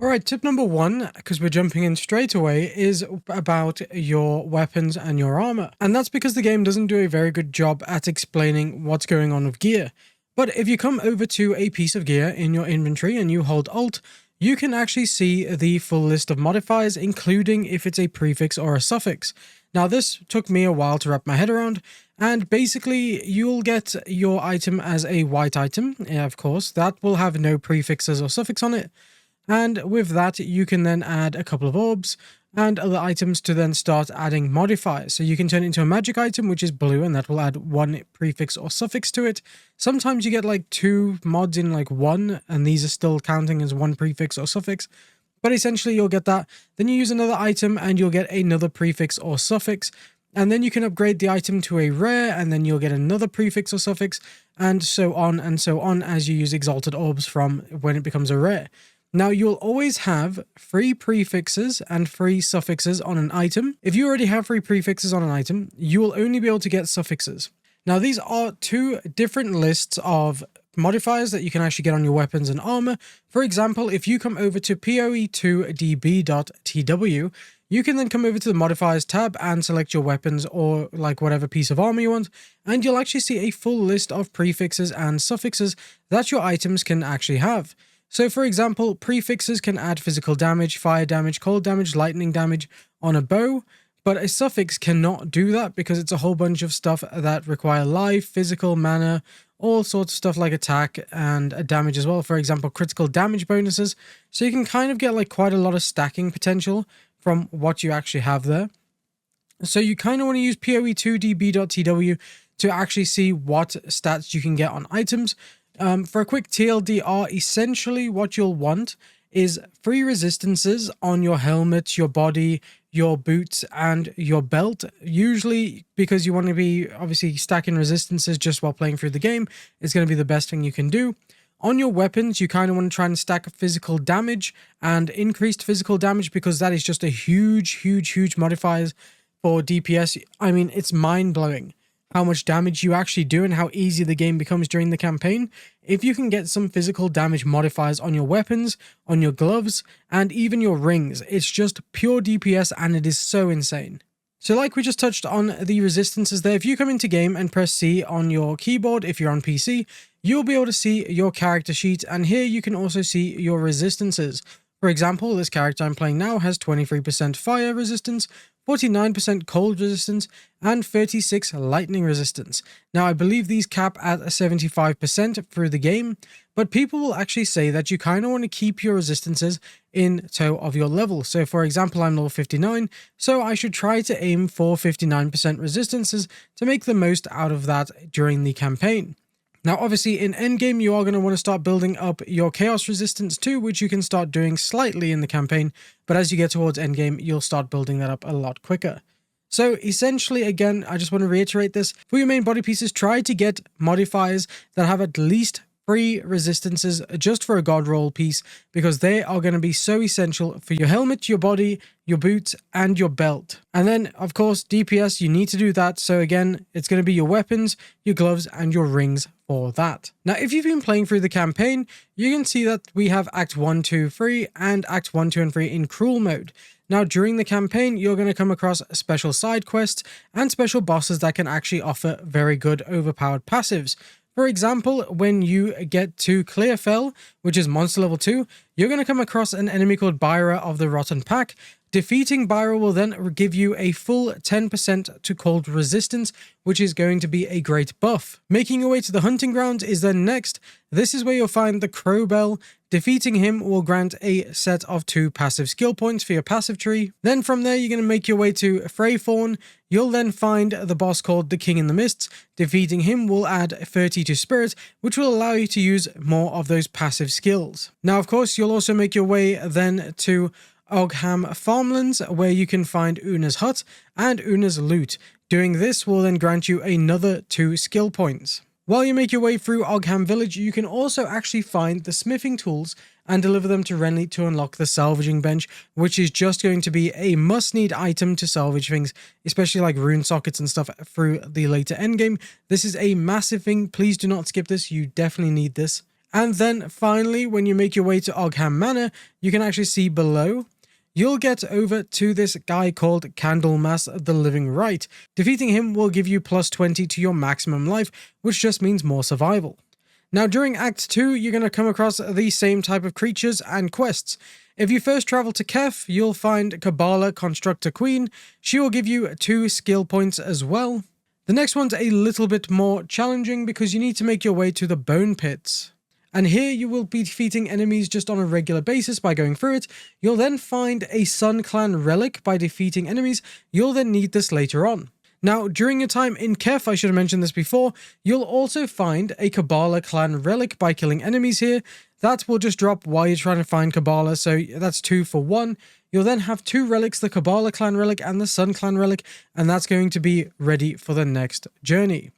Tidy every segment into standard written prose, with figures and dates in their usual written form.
All right, tip number one, because we're jumping in straight away, is about your weapons and your armor. And that's because the game doesn't do a very good job at explaining what's going on with gear. But if you come over to a piece of gear in your inventory and you hold Alt, you can actually see the full list of modifiers, including if it's a prefix or a suffix. Now, this took me a while to wrap my head around, and basically you'll get your item as a white item. Yeah, of course, that will have no prefixes or suffix on it. And with that, you can then add a couple of orbs and other items to then start adding modifiers. So you can turn it into a magic item, which is blue, and that will add one prefix or suffix to it. Sometimes you get like 2 mods in like one, and these are still counting as one prefix or suffix. But essentially you'll get that. Then you use another item and you'll get another prefix or suffix. And then you can upgrade the item to a rare, and then you'll get another prefix or suffix, and so on as you use exalted orbs from when it becomes a rare. Now, you'll always have 3 prefixes and 3 suffixes on an item. If you already have 3 prefixes on an item, you will only be able to get suffixes. Now, these are 2 different lists of modifiers that you can actually get on your weapons and armor. For example, if you come over to poe2db.tw, you can then come over to the modifiers tab and select your weapons or like whatever piece of armor you want, and you'll actually see a full list of prefixes and suffixes that your items can actually have. So for example, prefixes can add physical damage, fire damage, cold damage, lightning damage on a bow, but a suffix cannot do that because it's a whole bunch of stuff that require life, physical, mana, all sorts of stuff like attack and damage as well. For example, critical damage bonuses. So you can kind of get like quite a lot of stacking potential from what you actually have there. So you kind of want to use poe2db.tw to actually see what stats you can get on items. For a quick TLDR, essentially what you'll want is 3 resistances on your helmet, your body, your boots, and your belt. Usually, because you want to be obviously stacking resistances just while playing through the game, it's going to be the best thing you can do. On your weapons, you kind of want to try and stack physical damage and increased physical damage, because that is just a huge modifier for DPS. I mean, it's mind-blowing how much damage you actually do and how easy the game becomes during the campaign. If you can get some physical damage modifiers on your weapons, on your gloves, and even your rings, it's just pure DPS and it is so insane. So like we just touched on the resistances there, if you come into game and press C on your keyboard, if you're on PC, you'll be able to see your character sheet, and here you can also see your resistances. For example, this character I'm playing now has 23% fire resistance, 49% cold resistance, and 36 lightning resistance. Now, I believe these cap at 75% through the game, but people will actually say that you kind of want to keep your resistances in tow of your level. So for example, I'm level 59, so I should try to aim for 59% resistances to make the most out of that during the campaign. Now, obviously, in endgame, you are going to want to start building up your chaos resistance too, which you can start doing slightly in the campaign, but as you get towards endgame, you'll start building that up a lot quicker. So essentially, again, I just want to reiterate this. For your main body pieces, try to get modifiers that have at least 3 resistances just for a god roll piece, because they are going to be so essential for your helmet, your body, your boots, and your belt. And then, of course, DPS, you need to do that. So again, it's going to be your weapons, your gloves, and your rings for that. Now, if you've been playing through the campaign, you can see that we have Act 1, 2, 3, and Act 1, 2, and 3 in cruel mode. Now, during the campaign, you're going to come across special side quests and special bosses that can actually offer very good overpowered passives. For example, when you get to Clearfell, which is monster level 2, you're going to come across an enemy called Byra of the Rotten Pack. Defeating Byra will then give you a full 10% to cold resistance, which is going to be a great buff. Making your way to the hunting grounds is then next. This is where you'll find the Crowbell. Defeating him will grant a set of 2 passive skill points for your passive tree. Then from there, you're going to make your way to Freythorn. You'll then find the boss called the King in the Mists. Defeating him will add 30 to Spirit, which will allow you to use more of those passive skills. Now, of course, you'll also make your way then to Ogham Farmlands, where you can find Una's hut and Una's loot. Doing this will then grant you another 2 skill points. While you make your way through Ogham Village, you can also actually find the smithing tools and deliver them to Renly to unlock the salvaging bench, which is just going to be a must-need item to salvage things, especially like rune sockets and stuff through the later endgame. This is a massive thing. Please do not skip this. You definitely need this. And then finally, when you make your way to Ogham Manor, you can actually see below, you'll get over to this guy called Candlemas the Living Right. Defeating him will give you plus 20 to your maximum life, which just means more survival. Now during Act 2, you're going to come across the same type of creatures and quests. If you first travel to Kef, you'll find Kabbalah Constructor Queen. She will give you 2 skill points as well. The next one's a little bit more challenging because you need to make your way to the Bone Pits. And here you will be defeating enemies just on a regular basis by going through it. You'll then find a Sun Clan relic by defeating enemies. You'll then need this later on. Now, during your time in Kef, I should have mentioned this before, you'll also find a Kabbalah Clan relic by killing enemies here. That will just drop while you're trying to find Kabbalah, so that's 2 for 1. You'll then have 2 relics, the Kabbalah Clan relic and the Sun Clan relic, and that's going to be ready for the next journey.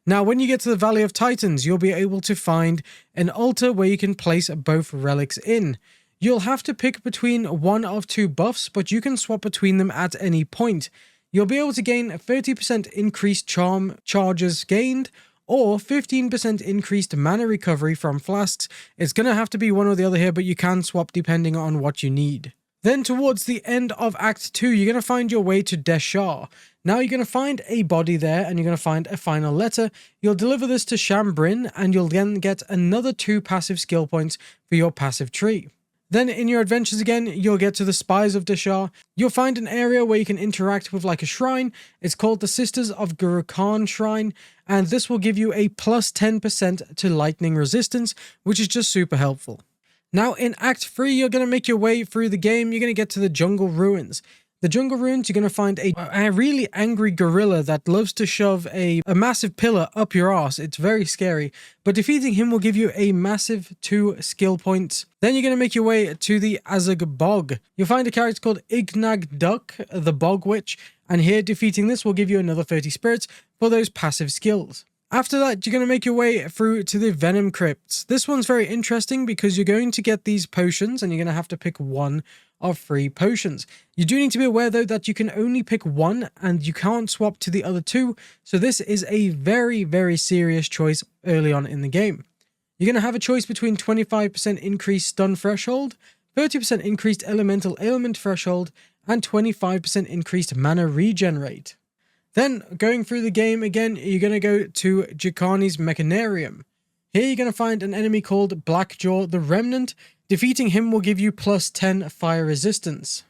Now, when you get to the Valley of Titans, you'll be able to find an altar where you can place both relics in. You'll have to pick between one of 2 buffs, but you can swap between them at any point. You'll be able to gain 30% increased charm charges gained, or 15% increased mana recovery from flasks. It's going to have to be one or the other here, but you can swap depending on what you need. Then towards the end of Act 2, you're going to find your way to Deshar. Now you're going to find a body there, and you're going to find a final letter. You'll deliver this to Shambrin, and you'll then get another 2 passive skill points for your passive tree. Then in your adventures again, you'll get to the Spies of Deshar. You'll find an area where you can interact with like a shrine. It's called the Sisters of Guru Khan Shrine, and this will give you a plus 10% to lightning resistance, which is just super helpful. Now in Act 3, you're going to make your way through the game. You're going to get to the Jungle Ruins. The Jungle Ruins, you're going to find a really angry gorilla that loves to shove a massive pillar up your ass. It's very scary, but defeating him will give you a massive 2 skill points. Then you're going to make your way to the Azog Bog. You'll find a character called Ignag Duck, the Bog Witch, and here defeating this will give you another 30 spirits for those passive skills. After that, you're going to make your way through to the Venom Crypts. This one's very interesting because you're going to get these potions and you're going to have to pick one of 3 potions. You do need to be aware though that you can only pick one and you can't swap to the other 2. So this is a very, very serious choice early on in the game. You're going to have a choice between 25% increased stun threshold, 30% increased elemental ailment threshold, and 25% increased mana regen rate. Then, going through the game again, you're going to go to Jakani's Mechanarium. Here you're going to find an enemy called Blackjaw the Remnant. Defeating him will give you plus 10 fire resistance.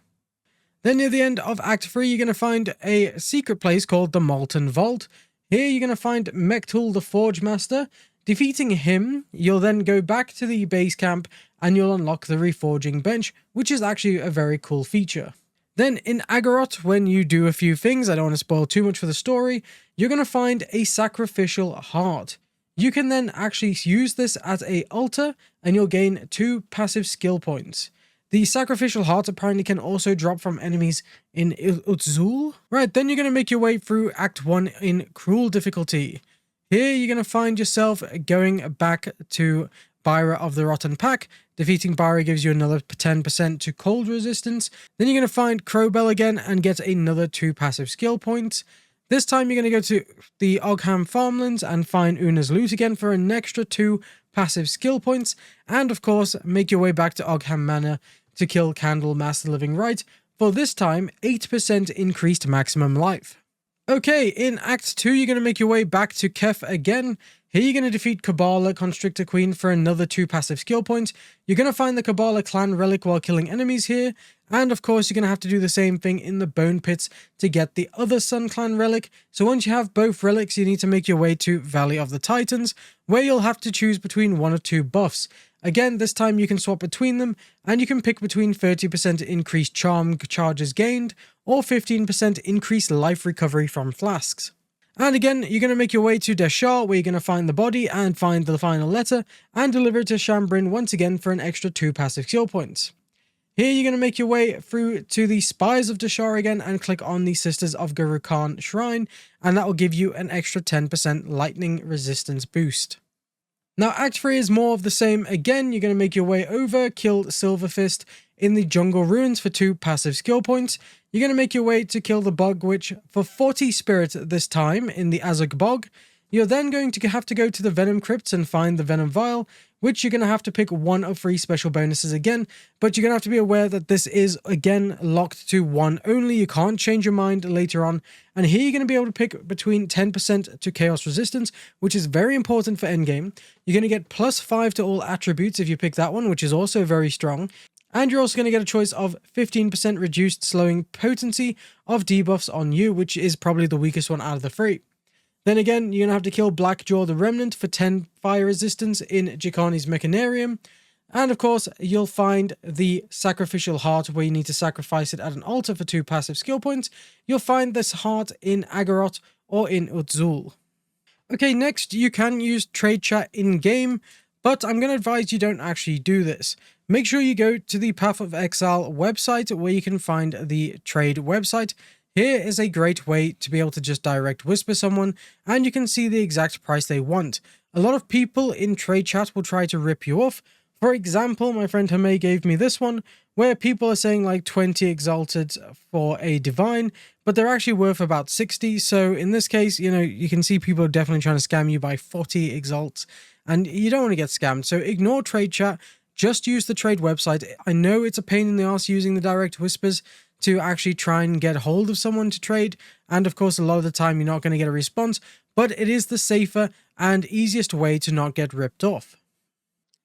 Then near the end of Act 3, you're going to find a secret place called the Molten Vault. Here you're going to find Mektul the Forge Master. Defeating him, you'll then go back to the base camp and you'll unlock the Reforging Bench, which is actually a very cool feature. Then in Agorot, when you do a few things, I don't want to spoil too much for the story, you're going to find a sacrificial heart. You can then actually use this as an altar and you'll gain 2 passive skill points. The sacrificial heart apparently can also drop from enemies in Utzul. Right, then you're going to make your way through Act 1 in Cruel difficulty. Here you're going to find yourself going back to Byra of the Rotten Pack. Defeating Byra gives you another 10% to cold resistance. Then you're going to find Crowbell again and get another 2 passive skill points. This time you're going to go to the Ogham Farmlands and find Una's Loot again for an extra 2 passive skill points. And of course, make your way back to Ogham Manor to kill Candlemas the Living Right for this time 8% increased maximum life. Okay, in Act 2, you're going to make your way back to Kef again. Here you're going to defeat Kabbalah Constrictor Queen for another 2 passive skill points. You're going to find the Kabbalah Clan relic while killing enemies here. And of course, you're going to have to do the same thing in the Bone Pits to get the other Sun Clan relic. So once you have both relics, you need to make your way to Valley of the Titans, where you'll have to choose between 1 or 2 buffs. Again, this time you can swap between them, and you can pick between 30% increased charm charges gained, or 15% increased life recovery from flasks. And again, you're going to make your way to Deshar, where you're going to find the body and find the final letter, and deliver it to Shambrin once again for an extra 2 passive skill points. Here you're going to make your way through to the Spies of Deshar again and click on the Sisters of Guru Khan Shrine, and that will give you an extra 10% lightning resistance boost. Now Act 3 is more of the same again. You're going to make your way over, kill Silverfist in the Jungle Ruins for 2 passive skill points. You're going to make your way to kill the Bog Witch for 40 spirit this time in the Azog Bog. You're then going to have to go to the Venom Crypts and find the Venom Vial, which you're going to have to pick one of 3 special bonuses again, but you're going to have to be aware that this is, again, locked to 1 only. You can't change your mind later on. And here you're going to be able to pick between 10% to Chaos Resistance, which is very important for endgame. You're going to get +5 to all attributes if you pick that one, which is also very strong. And you're also going to get a choice of 15% reduced slowing potency of debuffs on you, which is probably the weakest one out of the 3. Then again, you're going to have to kill Blackjaw the Remnant for 10 fire resistance in Jikani's Mechanarium. And of course, you'll find the Sacrificial Heart where you need to sacrifice it at an altar for 2 passive skill points. You'll find this heart in Agarot or in Utzul. Okay, next you can use trade chat in-game, but I'm going to advise you don't actually do this. Make sure you go to the Path of Exile website where you can find the trade website. Here is a great way to be able to just direct whisper someone, and you can see the exact price they want. A lot of people in trade chat will try to rip you off. For example, my friend Hame gave me this one, where people are saying like 20 exalted for a divine, but they're actually worth about 60. So in this case, you know, you can see people are definitely trying to scam you by 40 exalts, and you don't want to get scammed. So ignore trade chat. Just use the trade website. I know it's a pain in the ass using the direct whispers to actually try and get hold of someone to trade, and of course a lot of the time you're not going to get a response, but it is the safer and easiest way to not get ripped off.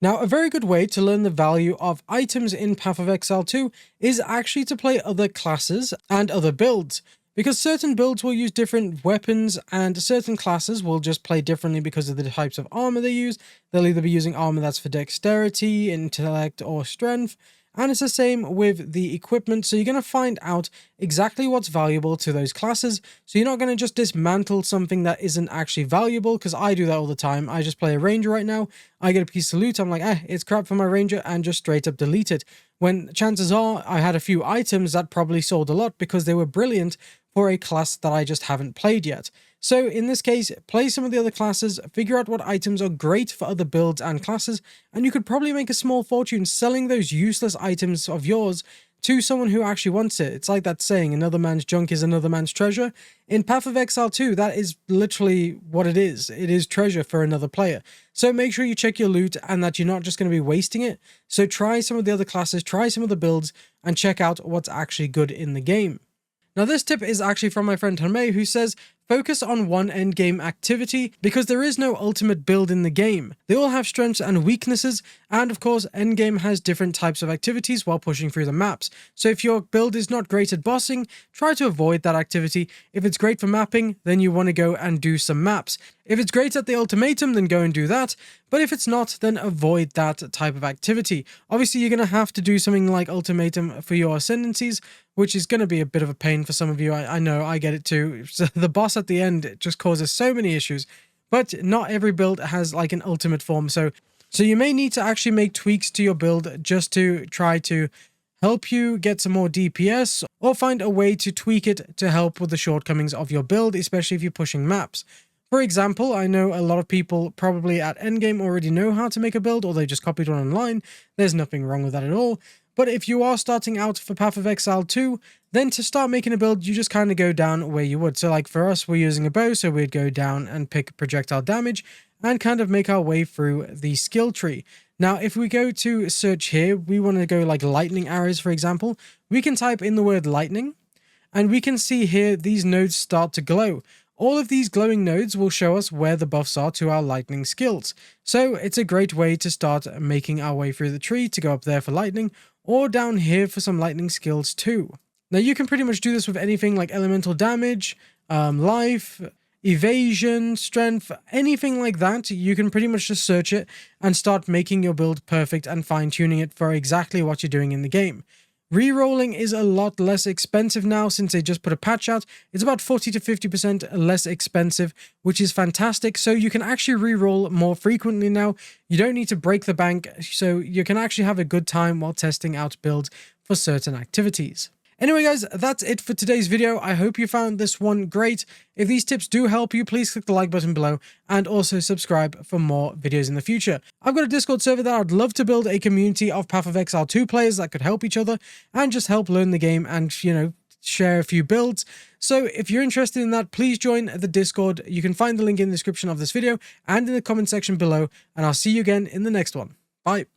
Now, a very good way to learn the value of items in Path of Exile 2 is actually to play other classes and other builds, because certain builds will use different weapons and certain classes will just play differently because of the types of armor they use. They'll either be using armor that's for dexterity, intellect, or strength. And it's the same with the equipment, so you're going to find out exactly what's valuable to those classes. So you're not going to just dismantle something that isn't actually valuable, because I do that all the time. I just play a ranger right now, I get a piece of loot, I'm like, it's crap for my ranger, and just straight up delete it. When chances are, I had a few items that probably sold a lot because they were brilliant for a class that I just haven't played yet. So in this case, play some of the other classes, figure out what items are great for other builds and classes, and you could probably make a small fortune selling those useless items of yours to someone who actually wants it. It's like that saying, another man's junk is another man's treasure. In Path of Exile 2, that is literally what it is. It is treasure for another player. So make sure you check your loot and that you're not just going to be wasting it. So try some of the other classes, try some of the builds, and check out what's actually good in the game. Now this tip is actually from my friend Hame, who says, focus on one endgame activity because there is no ultimate build in the game. They all have strengths and weaknesses, and of course endgame has different types of activities while pushing through the maps. So if your build is not great at bossing, try to avoid that activity. If it's great for mapping, then you want to go and do some maps. If it's great at the ultimatum, then go and do that. But if it's not, then avoid that type of activity. Obviously, you're going to have to do something like ultimatum for your ascendancies, which is going to be a bit of a pain for some of you. I know, I get it too. So the boss at the end just causes so many issues, but not every build has like an ultimate form. So you may need to actually make tweaks to your build just to try to help you get some more DPS, or find a way to tweak it to help with the shortcomings of your build, especially if you're pushing maps. For example, I know a lot of people probably at endgame already know how to make a build, or they just copied one online. There's nothing wrong with that at all. But if you are starting out for Path of Exile 2, then to start making a build, you just kind of go down where you would. So like for us, we're using a bow, so we'd go down and pick projectile damage and kind of make our way through the skill tree. Now, if we go to search here, we want to go like lightning arrows, for example. We can type in the word lightning, and we can see here these nodes start to glow. All of these glowing nodes will show us where the buffs are to our lightning skills. So it's a great way to start making our way through the tree to go up there for lightning, or down here for some lightning skills too. Now you can pretty much do this with anything like elemental damage, life, evasion, strength, anything like that. You can pretty much just search it and start making your build perfect and fine-tuning it for exactly what you're doing in the game. Rerolling is a lot less expensive now since they just put a patch out. It's about 40 to 50% less expensive, which is fantastic. So you can actually reroll more frequently now. You don't need to break the bank, so you can actually have a good time while testing out builds for certain activities. Anyway guys, that's it for today's video. I hope you found this one great. If these tips do help you, please click the like button below and also subscribe for more videos in the future. I've got a Discord server that I'd love to build a community of Path of Exile 2 players that could help each other and just help learn the game and, you know, share a few builds. So if you're interested in that, please join the Discord. You can find the link in the description of this video and in the comment section below, and I'll see you again in the next one. Bye.